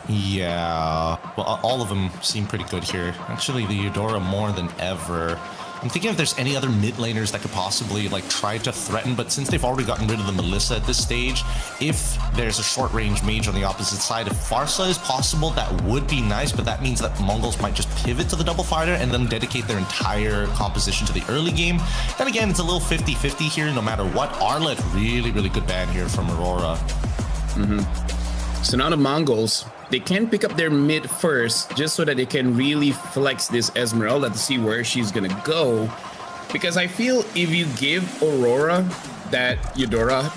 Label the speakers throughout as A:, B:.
A: Yeah, well, all of them seem pretty good here. Actually, the Aurora more than ever. I'm thinking if there's any other mid laners that could possibly like try to threaten, but since they've already gotten rid of the Melissa at this stage, if there's a short range mage on the opposite side, if Farsa is possible, that would be nice, but that means that Mongols might just pivot to the double fighter and then dedicate their entire composition to the early game. Then again, it's a little 50-50 here, no matter what. Arlet, really good ban here from Aurora.
B: So now the Mongols, they can pick up their mid first just so that they can really flex this Esmeralda to see where she's gonna go. Because I feel if you give Aurora that Eudora,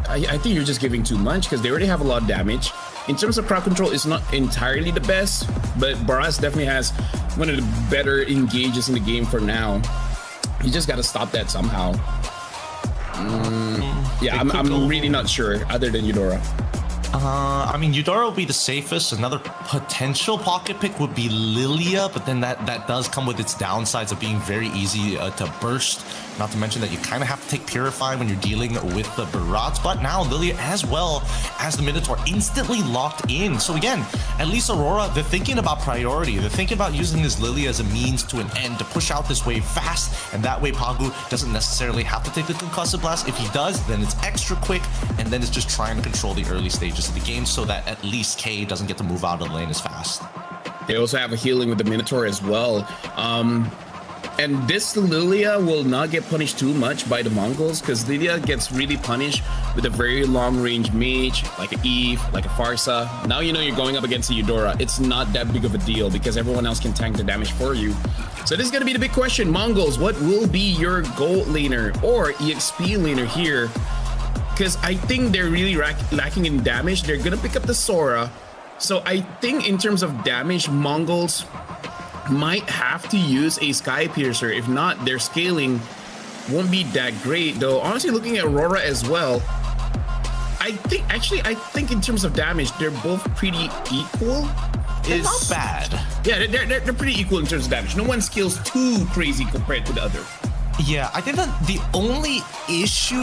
B: I think you're just giving too much because they already have a lot of damage. In terms of crowd control, it's not entirely the best, but Baraz definitely has one of the better engages in the game for now. You just gotta stop that somehow. Yeah, I'm really not sure other than Eudora.
A: I mean, Eudora will be the safest. Another potential pocket pick would be Lilia, but then that does come with its downsides of being very easy to burst. Not to mention that you kind of have to take Purify when you're dealing with the Barats. But now Lilia, as well as the Minotaur, instantly locked in. So again, at least Aurora, they're thinking about priority. They're thinking about using this Lilia as a means to an end to push out this wave fast. And that way, Pagu doesn't necessarily have to take the Concussive Blast. If he does, then it's extra quick. And then it's just trying to control the early stages of the game so that at least K doesn't get to move out of the lane as fast.
B: They also have a healing with the Minotaur as well. And this Lilia will not get punished too much by the Mongols because Lilia gets really punished with a very long range mage, like an Eve, like a Farsa. Now you know you're going up against a Eudora. It's not that big of a deal because everyone else can tank the damage for you. So this is going to be the big question. Mongols, what will be your gold laner or EXP laner here? Because I think they're really lacking in damage. They're going to pick up the Sora. So I think in terms of damage, Mongols might have to use a Sky Piercer. If not, their scaling won't be that great. Though, honestly, looking at Aurora as well, I think in terms of damage, they're both pretty equal.
A: It's not bad.
B: Yeah, they're pretty equal in terms of damage. No one scales too crazy compared to the other.
A: Yeah, I think that the only issue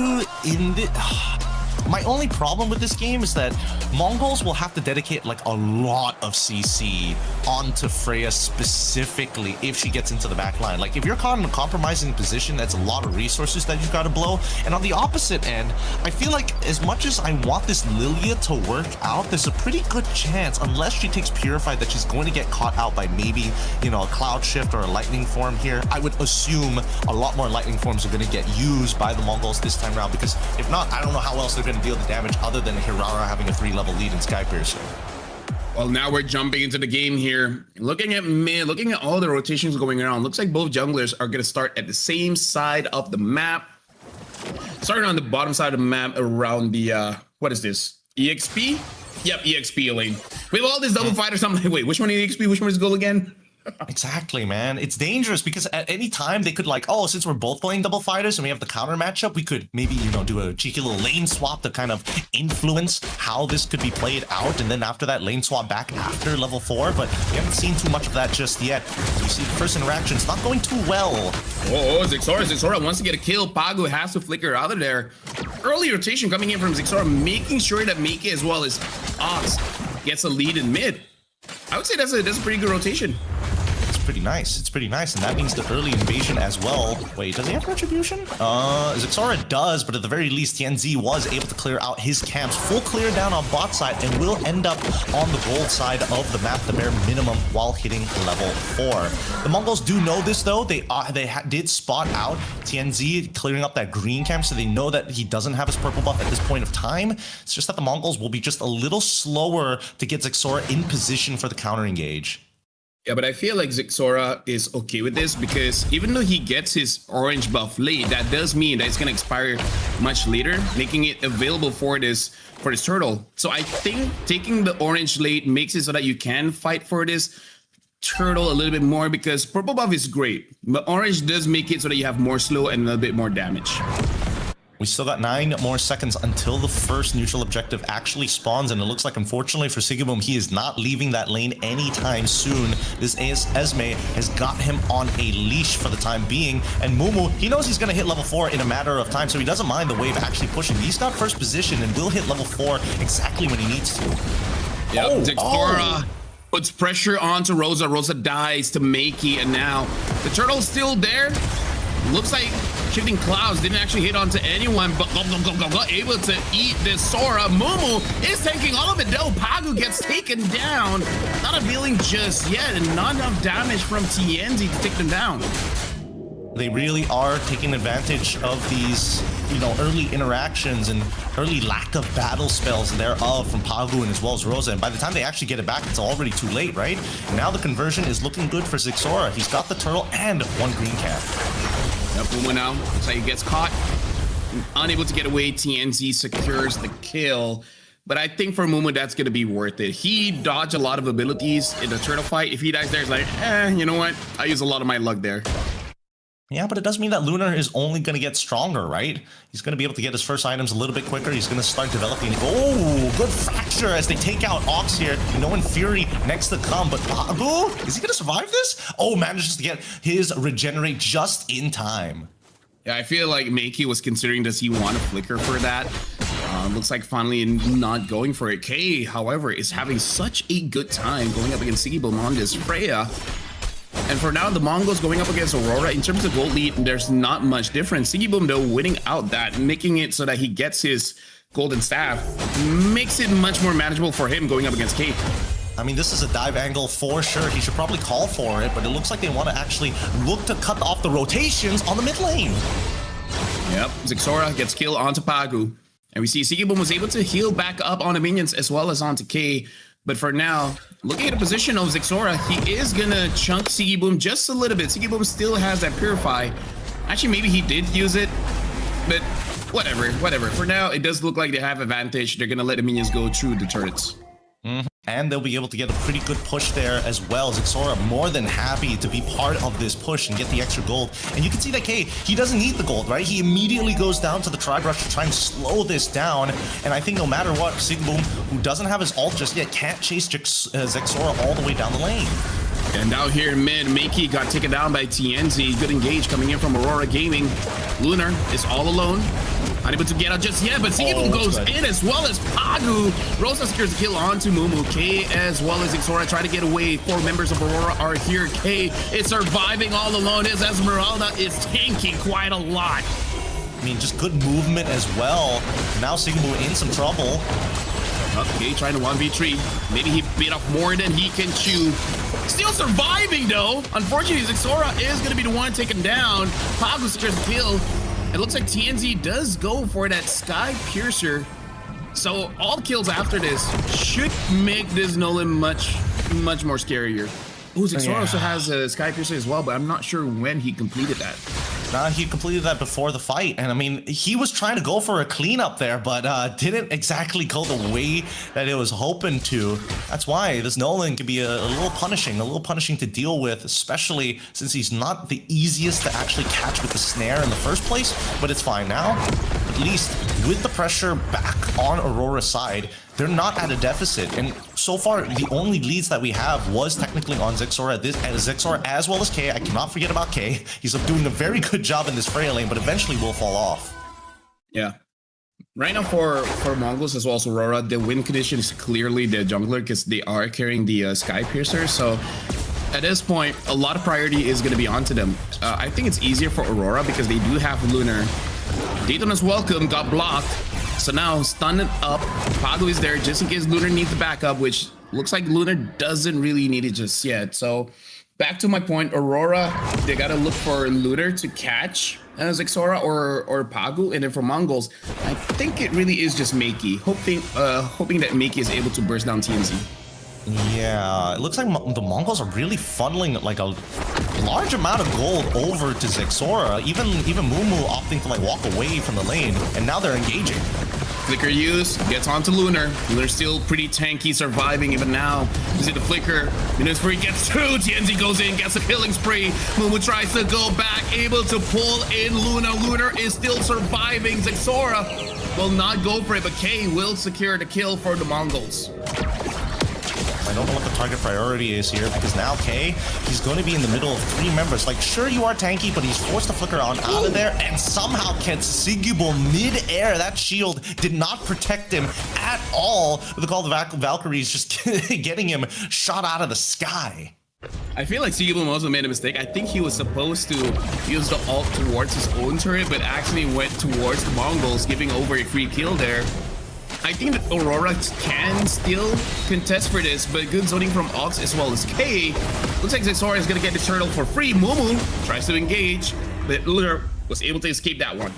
A: in the... My only problem with this game is that Mongols will have to dedicate like a lot of CC onto Freya specifically if she gets into the back line. Like if you're caught in a compromising position, that's a lot of resources that you've got to blow. And on the opposite end, I feel like as much as I want this Lilia to work out, there's a pretty good chance, unless she takes Purify, that she's going to get caught out by maybe, you know, a Cloud Shift or a Lightning Form here. I would assume a lot more Lightning Forms are going to get used by the Mongols this time around, because if not, I don't know how else they're going to deal the damage other than Hirara having a 3-level lead in Sky Piercer.
B: Well, now we're jumping into the game here. Looking at mid, looking at all the rotations going around, looks like both junglers are going to start at the same side of the map. Starting on the bottom side of the map around the, what is this? EXP? Yep, EXP lane. With all these double fighters, I'm like, wait, which one is EXP? Which one is gold again?
A: Exactly, man. It's dangerous because at any time they could like, oh, since we're both playing double fighters and we have the counter matchup, we could maybe, you know, do a cheeky little lane swap to kind of influence how this could be played out. And then after that, lane swap back after level 4. But we haven't seen too much of that just yet. You see the first interaction, it's not going too well.
B: Oh, Zixora wants to get a kill. Pagu has to flicker out of there. Early rotation coming in from Zixora, making sure that Meike as well as Ox gets a lead in mid. I would say that's a pretty good rotation.
A: Pretty nice. It's pretty nice, and that means the early invasion as well. Wait, does he have retribution? Zixora does, but at the very least, TNZ was able to clear out his camps. Full clear down on bot side, and will end up on the gold side of the map, the bare minimum, while hitting level 4. The Mongols do know this, though. They did spot out TNZ clearing up that green camp, so they know that he doesn't have his purple buff at this point of time. It's just that the Mongols will be just a little slower to get Zixora in position for the counter engage.
B: Yeah, but I feel like Zixora is okay with this because even though he gets his orange buff late, that does mean that it's going to expire much later, making it available for this turtle. So I think taking the orange late makes it so that you can fight for this turtle a little bit more, because purple buff is great, but orange does make it so that you have more slow and a little bit more damage.
A: We still got 9 more seconds until the first neutral objective actually spawns, and it looks like, unfortunately for Sigiboom, he is not leaving that lane anytime soon. This Esme has got him on a leash for the time being, and Mumu, he knows he's going to hit level 4 in a matter of time, so he doesn't mind the wave actually pushing. He's got first position and will hit level 4 exactly when he needs to.
B: Yep,
A: Oh,
B: Zexora puts pressure onto Rosa. Rosa dies to Makey, and now the turtle's still there. Looks like Shifting Clouds didn't actually hit onto anyone, but able to eat this Sora. Mumu is taking all of it though. Pagu gets taken down. Not availing just yet, and not enough damage from TNZ to take them down.
A: They really are taking advantage of these, you know, early interactions and early lack of battle spells thereof from Pagu and as well as Rosa. And by the time they actually get it back, it's already too late, right? Now the conversion is looking good for Zexora. He's got the turtle and one green cap.
B: Yep, Mumu now looks like he gets caught, unable to get away. TNZ secures the kill. But I think for Mumu, that's going to be worth it. He dodged a lot of abilities in the turtle fight. If he dies there, it's like, you know what? I use a lot of my luck there.
A: Yeah, but it does mean that Lunar is only going to get stronger, right? He's going to be able to get his first items a little bit quicker. He's going to start developing. Oh, good fracture as they take out Ox here. Knowing Fury next to come, but Pagu, is he going to survive this? Oh, manages to get his regenerate just in time.
B: Yeah, I feel like Makey was considering, does he want to flicker for that? Looks like finally not going for it. K, however, is having such a good time going up against Sigibum on this Freya. And for now, the Mongols going up against Aurora, in terms of gold lead, there's not much difference. Sigibum, though, winning out that, making it so that he gets his golden staff, makes it much more manageable for him going up against Kate.
A: I mean, this is a dive angle for sure. He should probably call for it, but it looks like they want to actually look to cut off the rotations on the mid lane.
B: Yep, Zexora gets killed onto Pagu. And we see Sigibum was able to heal back up on the minions as well as onto K. But for now, looking at the position of Zexora, he is gonna chunk Sigibum just a little bit. Sigibum still has that Purify. Actually, maybe he did use it, but whatever. For now, it does look like they have advantage. They're gonna let the minions go through the turrets.
A: And they'll be able to get a pretty good push there as well. Zexora more than happy to be part of this push and get the extra gold. And you can see that K, he doesn't need the gold, right? He immediately goes down to the Tribe Rush to try and slow this down. And I think no matter what, Sigibum, who doesn't have his ult just yet, can't chase Zexora all the way down the lane.
B: And out here in mid, Makey got taken down by TNZ. Good engage coming in from Aurora Gaming. Lunar is all alone. Unable to get out just yet, but Sigibum goes in as well as Pagu. Rosa secures the kill onto Mumu. K as well as Zexora try to get away. 4 members of Aurora are here. K is surviving all alone. His Esmeralda is tanking quite a lot.
A: I mean, just good movement as well. Now Sigibum in some trouble.
B: Okay, trying to 1v3. Maybe he bit off more than he can chew. Still surviving though. Unfortunately, Zexora is going to be the one taken down. Pagu secures the kill. It looks like TNZ does go for that Sky Piercer. So all kills after this should make this Nolan much more scarier. Oh, Zexora also has a Sky Piercer as well, but I'm not sure when he completed that.
A: He completed that before the fight, and I mean, he was trying to go for a cleanup there, but didn't exactly go the way that it was hoping to. That's why this Nolan can be a little punishing to deal with, especially since he's not the easiest to actually catch with the snare in the first place, but it's fine now. At least with the pressure back on Aurora's side, they're not at a deficit, and so far the only leads that we have was technically on Zexora. Zexora as well as K. I cannot forget about K. He's doing a very good job in this Freya lane, but eventually will fall off.
B: Yeah. Right now for Mongols as well as Aurora, the win condition is clearly the jungler because they are carrying the Sky Piercer. So at this point, a lot of priority is going to be onto them. I think it's easier for Aurora because they do have Lunar. Daytona's welcome got blocked. So now, stunned up, Pagu is there just in case Lunar needs the backup, which looks like Lunar doesn't really need it just yet. So, back to my point, Aurora, they gotta look for Lunar to catch Zexora or Pagu, and then for Mongols, I think it really is just Makey, hoping that Makey is able to burst down TNZ.
A: Yeah, it looks like the Mongols are really funneling like a large amount of gold over to Zexora. Even Mumu opting to like walk away from the lane, and now they're engaging.
B: Flicker use, gets onto Lunar. Lunar's still pretty tanky, surviving even now. You see the flicker, Lunar's spree gets through, TNZ goes in, gets a killing spree. Mumu tries to go back, able to pull in Luna. Lunar is still surviving. Zexora will not go for it, but K will secure the kill for the Mongols.
A: And don't know what the target priority is here, because now K, he's going to be in the middle of 3 members. Like, sure, you are tanky, but he's forced to flicker on out of there, and somehow gets Sigibum mid-air. That shield did not protect him at all. The Call of the Valkyries just getting him shot out of the sky.
B: I feel like Sigibum also made a mistake. I think he was supposed to use the ult towards his own turret, but actually went towards the Mongols, giving over a free kill there. I think that Aurora can still contest for this, but good zoning from Ox as well as K. Looks like Zexora is going to get the turtle for free. Mumu tries to engage, but Lunar was able to escape that one.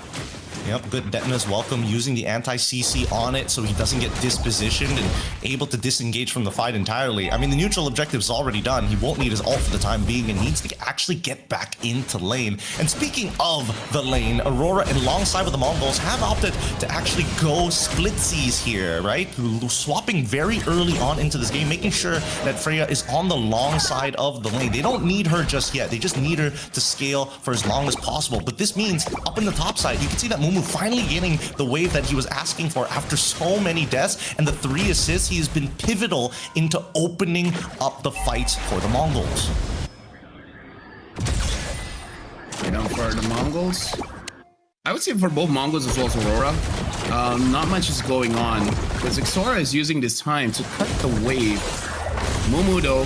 A: Yep, good Detna's welcome, using the anti-CC on it so he doesn't get dispositioned and able to disengage from the fight entirely. I mean, the neutral objective is already done. He won't need his ult for the time being and needs to actually get back into lane. And speaking of the lane, Aurora, alongside with the Mongols, have opted to actually go splitsies here, right? Swapping very early on into this game, making sure that Freya is on the long side of the lane. They don't need her just yet. They just need her to scale for as long as possible. But this means up in the top side, you can see that Mumu finally getting the wave that he was asking for after so many deaths, and the 3 assists. He has been pivotal into opening up the fights for the Mongols.
B: You know, for the Mongols, I would say for both Mongols as well as Aurora, not much is going on, because Xora is using this time to cut the wave. Mumu though,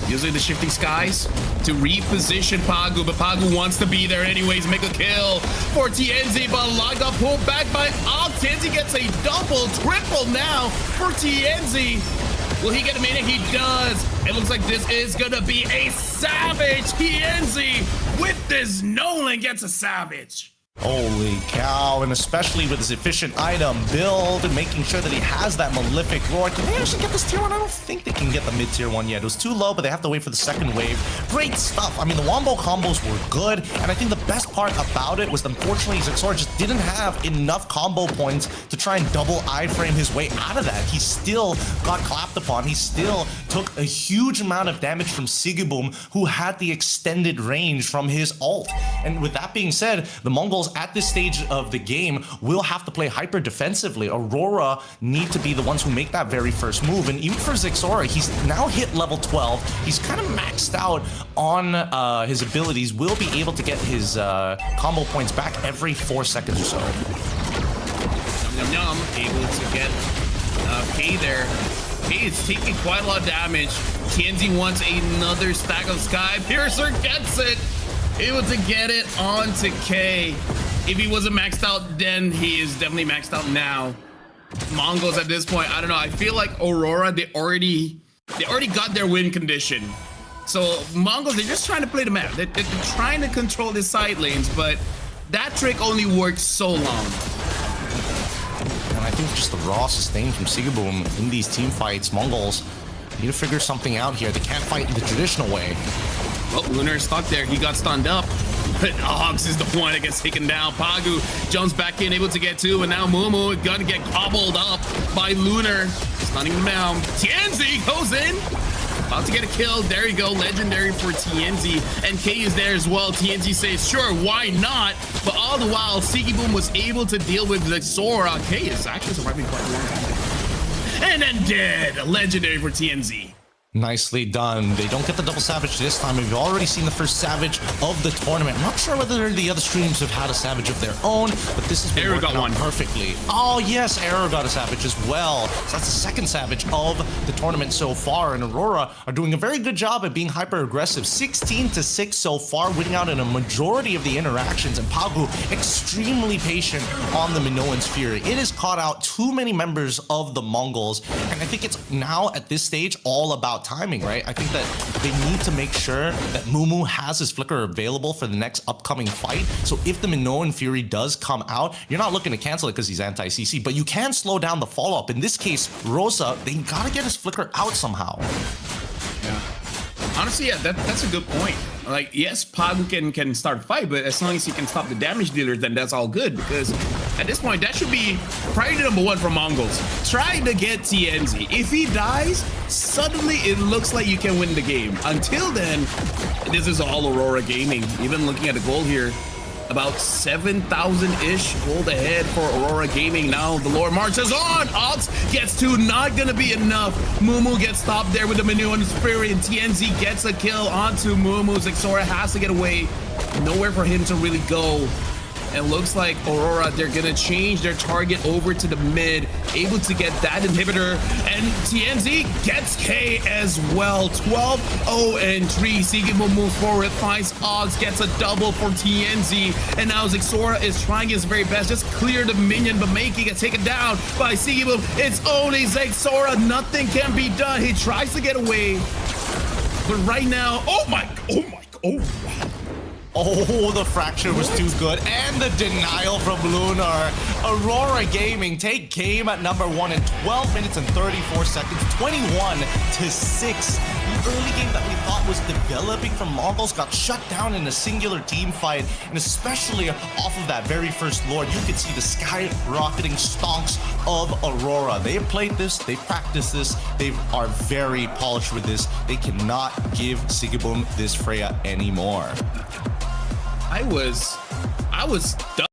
B: using the shifting skies to reposition Pagu, but Pagu wants to be there anyways, make a kill for TNZ, but Log got pulled back by Ox. TNZ gets a double, triple now for TNZ. Will he get a minute? He does. It looks like this is gonna be a savage. TNZ with this Nolan gets a savage.
A: Holy cow, and especially with his efficient item build and making sure that he has that Malefic Roar. Can they actually get this tier 1? I don't think they can get the mid tier 1 yet. It was too low, but they have to wait for the second wave. Great stuff. I mean, the wombo combos were good, and I think the best part about it was, unfortunately, Zexora just didn't have enough combo points to try and double iframe his way out of that. He still got clapped upon. He still took a huge amount of damage from Sigibum, who had the extended range from his ult. And with that being said, the Mongols at this stage of the game will have to play hyper defensively. Aurora need to be the ones who make that very first move, and even for Zexora, he's now hit level 12. He's kind of maxed out on his abilities, will be able to get his combo points back every 4 seconds or so.
B: Yum, able to get K there. K is taking quite a lot of damage. TNZ wants another stack of Sky Piercer, gets it. Able to get it onto K. If he wasn't maxed out then, he is definitely maxed out now. Mongols at this point, I don't know. I feel like Aurora, they already got their win condition. So Mongols, they're just trying to play the map. They're trying to control the side lanes, but that trick only works so long.
A: And I think just the raw sustain from Sigibum in these team fights, Mongols need to figure something out here. They can't fight in the traditional way.
B: Oh, Lunar is stuck there. He got stunned up. But Ox is the one that gets taken down. Pagu jumps back in, able to get 2, and now Mumu gonna get gobbled up by Lunar. Stunning him down. TNZ goes in. About to get a kill. There you go. Legendary for TNZ. And K is there as well. TNZ says, sure, why not? But all the while, Sigibum was able to deal with Zexora. K is actually surviving quite a long time. And then dead. Legendary for TNZ.
A: Nicely done. They don't get the double savage this time. We've already seen the first savage of the tournament. I'm not sure whether the other streams have had a savage of their own, but this has been working out perfectly. Oh yes, Arrow got a savage as well. So that's the second savage of the tournament so far, and Aurora are doing a very good job at being hyper aggressive. 16-6 so far, winning out in a majority of the interactions, and Pagu extremely patient on the Minoan's Fury. It has caught out too many members of the Mongols, and I think it's now at this stage all about timing, right? I think that they need to make sure that Mumu has his flicker available for the next upcoming fight. So if the Minoan Fury does come out, you're not looking to cancel it because he's anti-CC, but you can slow down the follow-up. In this case, Rosa, they gotta get his flicker out somehow.
B: Yeah. Honestly, yeah, that's a good point. Like, yes, Pagu can start a fight, but as long as he can stop the damage dealer, then that's all good, because at this point, that should be priority number 1 for Mongols. Try to get TNZ. If he dies, suddenly it looks like you can win the game. Until then, this is all Aurora gaming. Even looking at the goal here, about 7,000-ish gold ahead for Aurora Gaming. Now the Lord marches on. Ox gets two, not gonna be enough. Mumu gets stopped there with the Manu and Fury, and TNZ gets a kill onto Mumu. Zexora has to get away. Nowhere for him to really go. And looks like Aurora, they're gonna change their target over to the mid, able to get that inhibitor, and TNZ gets K as well. 12-0-3. Sigibum moves forward, finds Oz, gets a double for TNZ, and now Zexora is trying his very best, just clear the minion, but making it taken down by Sigibum. It's only Zexora, nothing can be done. He tries to get away, but right now, oh my, wow.
A: Oh, the fracture was too good, and the denial from Lunar. Aurora Gaming take game at number 1 in 12 minutes and 34 seconds, 21-6. The early game that we thought was developing from Mongols got shut down in a singular team fight, and especially off of that very first Lord, you could see the skyrocketing stonks of Aurora. They have played this, they practiced this, they are very polished with this. They cannot give Sigibum this Freya anymore.
B: I was done.